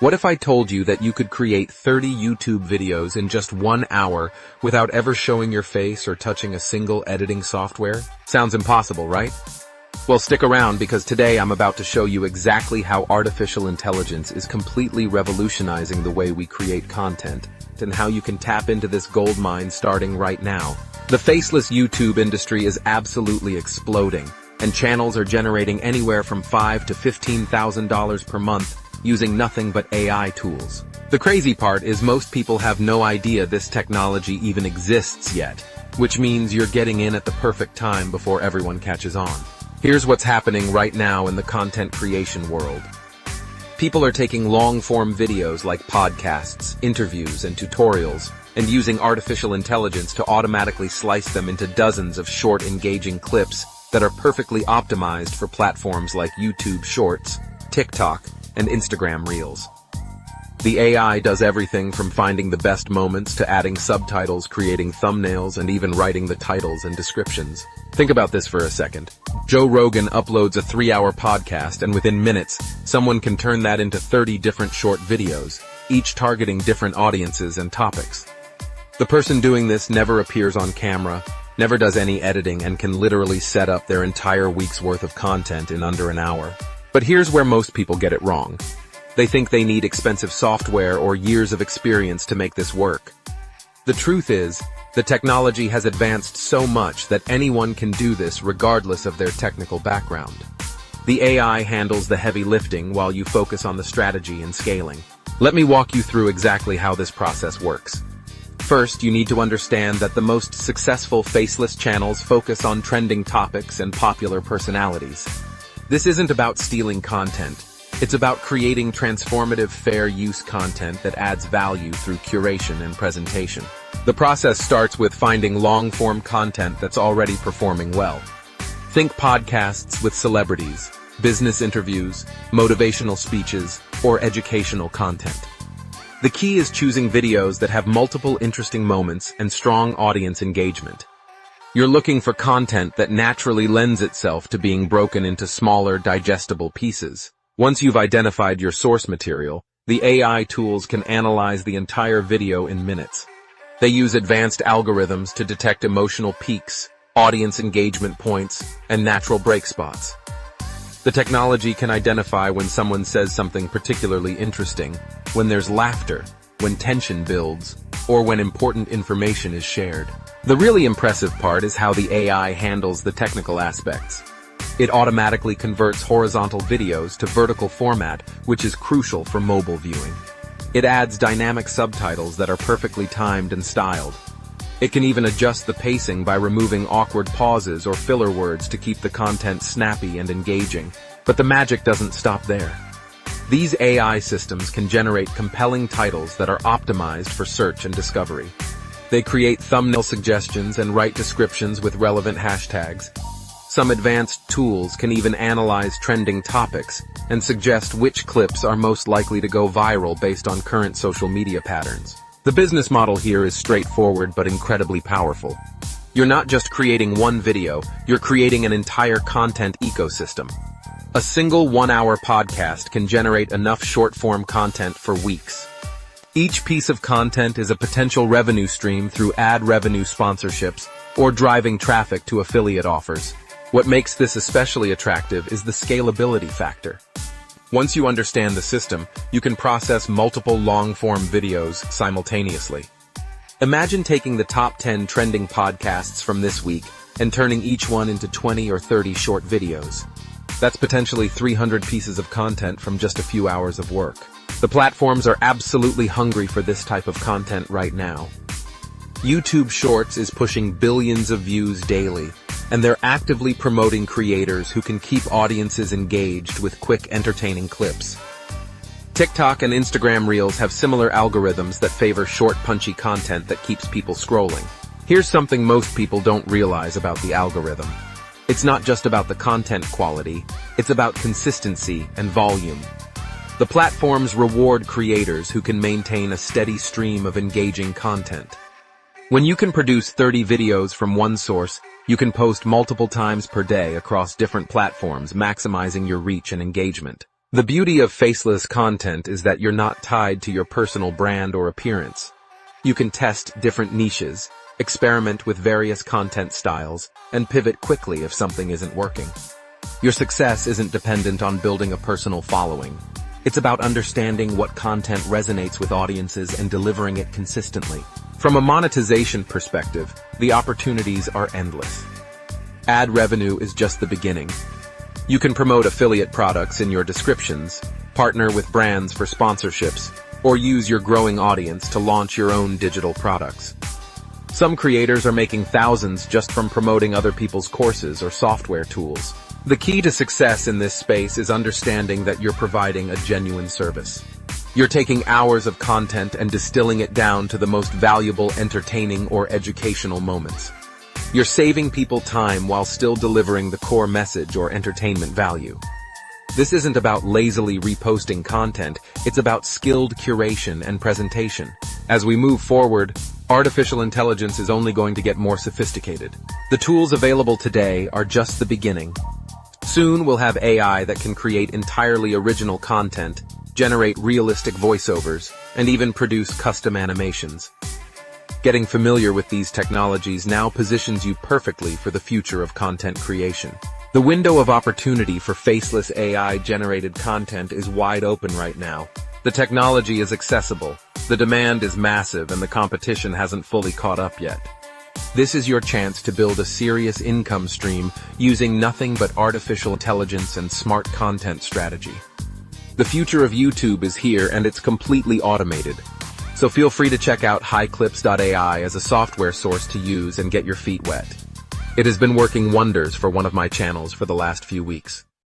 What if I told you that you could create 30 YouTube videos in just 1 hour without ever showing your face or touching a single editing software? Sounds impossible, right? Well, stick around because today I'm about to show you exactly how artificial intelligence is completely revolutionizing the way we create content and how you can tap into this gold mine starting right now. The faceless YouTube industry is absolutely exploding, and channels are generating anywhere from $5,000 to $15,000 per month using nothing but AI tools. The crazy part is most people have no idea this technology even exists yet, which means you're getting in at the perfect time before everyone catches on. Here's what's happening right now in the content creation world. People are taking long-form videos like podcasts, interviews, and tutorials, and using artificial intelligence to automatically slice them into dozens of short, engaging clips that are perfectly optimized for platforms like YouTube Shorts, TikTok, and Instagram Reels. The AI does everything from finding the best moments to adding subtitles, creating thumbnails, and even writing the titles and descriptions. Think about this for a second. Joe Rogan uploads a 3-hour podcast, and within minutes, someone can turn that into 30 different short videos, each targeting different audiences and topics. The person doing this never appears on camera, never does any editing, and can literally set up their entire week's worth of content in under an hour. But here's where most people get it wrong. They think they need expensive software or years of experience to make this work. The truth is, the technology has advanced so much that anyone can do this regardless of their technical background. The AI handles the heavy lifting while you focus on the strategy and scaling. Let me walk you through exactly how this process works. First, you need to understand that the most successful faceless channels focus on trending topics and popular personalities. This isn't about stealing content. It's about creating transformative, fair use content that adds value through curation and presentation. The process starts with finding long-form content that's already performing well. Think podcasts with celebrities, business interviews, motivational speeches, or educational content. The key is choosing videos that have multiple interesting moments and strong audience engagement. You're looking for content that naturally lends itself to being broken into smaller, digestible pieces. Once you've identified your source material, the AI tools can analyze the entire video in minutes. They use advanced algorithms to detect emotional peaks, audience engagement points, and natural break spots. The technology can identify when someone says something particularly interesting, when there's laughter, when tension builds, or when important information is shared. The really impressive part is how the AI handles the technical aspects. It automatically converts horizontal videos to vertical format, which is crucial for mobile viewing. It adds dynamic subtitles that are perfectly timed and styled. It can even adjust the pacing by removing awkward pauses or filler words to keep the content snappy and engaging. But the magic doesn't stop there. These AI systems can generate compelling titles that are optimized for search and discovery. They create thumbnail suggestions and write descriptions with relevant hashtags. Some advanced tools can even analyze trending topics and suggest which clips are most likely to go viral based on current social media patterns. The business model here is straightforward but incredibly powerful. You're not just creating one video, you're creating an entire content ecosystem. A single 1-hour podcast can generate enough short-form content for weeks. Each piece of content is a potential revenue stream through ad revenue sponsorships or driving traffic to affiliate offers. What makes this especially attractive is the scalability factor. Once you understand the system, you can process multiple long-form videos simultaneously. Imagine taking the top 10 trending podcasts from this week and turning each one into 20 or 30 short videos. That's potentially 300 pieces of content from just a few hours of work. The platforms are absolutely hungry for this type of content right now. YouTube Shorts is pushing billions of views daily, and they're actively promoting creators who can keep audiences engaged with quick, entertaining clips. TikTok and Instagram Reels have similar algorithms that favor short, punchy content that keeps people scrolling. Here's something most people don't realize about the algorithm. It's not just about the content quality, it's about consistency and volume. The platforms reward creators who can maintain a steady stream of engaging content. When you can produce 30 videos from one source, you can post multiple times per day across different platforms, maximizing your reach and engagement. The beauty of faceless content is that you're not tied to your personal brand or appearance. You can test different niches, experiment with various content styles, and pivot quickly if something isn't working. Your success isn't dependent on building a personal following. It's about understanding what content resonates with audiences and delivering it consistently. From a monetization perspective, the opportunities are endless. Ad revenue is just the beginning. You can promote affiliate products in your descriptions, partner with brands for sponsorships, or use your growing audience to launch your own digital products. Some creators are making thousands just from promoting other people's courses or software tools. The key to success in this space is understanding that you're providing a genuine service. You're taking hours of content and distilling it down to the most valuable, entertaining, or educational moments. You're saving people time while still delivering the core message or entertainment value. This isn't about lazily reposting content, it's about skilled curation and presentation. As we move forward, artificial intelligence is only going to get more sophisticated. The tools available today are just the beginning. Soon we'll have AI that can create entirely original content, generate realistic voiceovers, and even produce custom animations. Getting familiar with these technologies now positions you perfectly for the future of content creation. The window of opportunity for faceless AI-generated content is wide open right now. The technology is accessible, the demand is massive, and the competition hasn't fully caught up yet. This is your chance to build a serious income stream using nothing but artificial intelligence and smart content strategy. The future of YouTube is here, and it's completely automated. So feel free to check out highclips.ai as a software source to use and get your feet wet. It has been working wonders for one of my channels for the last few weeks.